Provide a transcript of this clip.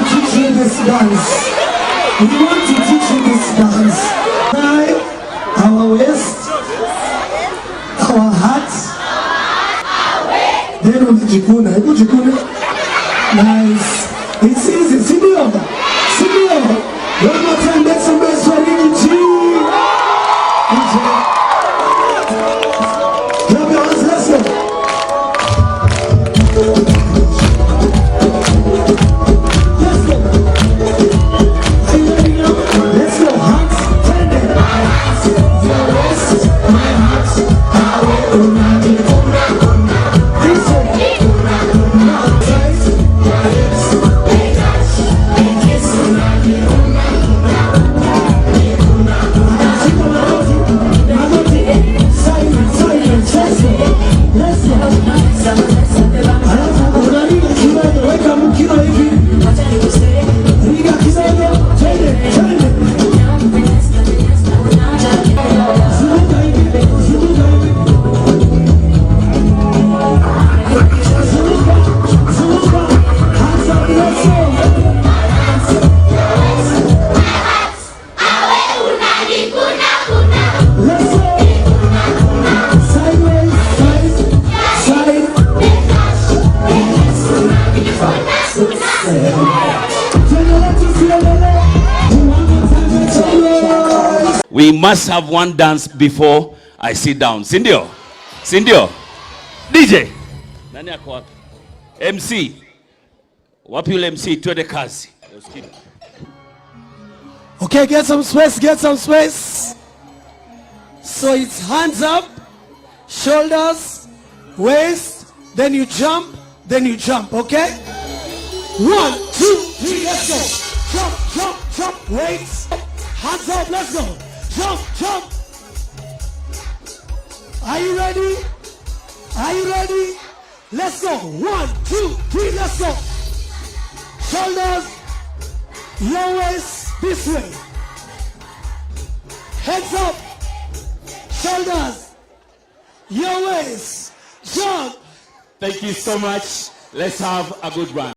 teach you this dance. We want to teach you this dance. Right, our waist, our heart. Then on the jikuna. Nice. It's easy. Sindio. One more time, make some noise for Gachagua. Clap your hands, let's go. Let's go. Are you ready now? Let's go. Hands, turn it. Your waist, my heart, this way. We must have one dance before I sit down. Sindio? DJ. Nani ako wapi? MC. Wapi yule MC? Twende kazi. Okay, get some space. So it's hands up, shoulders, waist, then you jump, okay? 1, 2, 3, let's go. Jump, wait. Hands up, let's go. Jump. Are you ready? Let's go. 1, 2, 3, let's go. Shoulders, your waist, this way. Heads up. Shoulders, your waist. Jump. Thank you so much. Let's have a good one.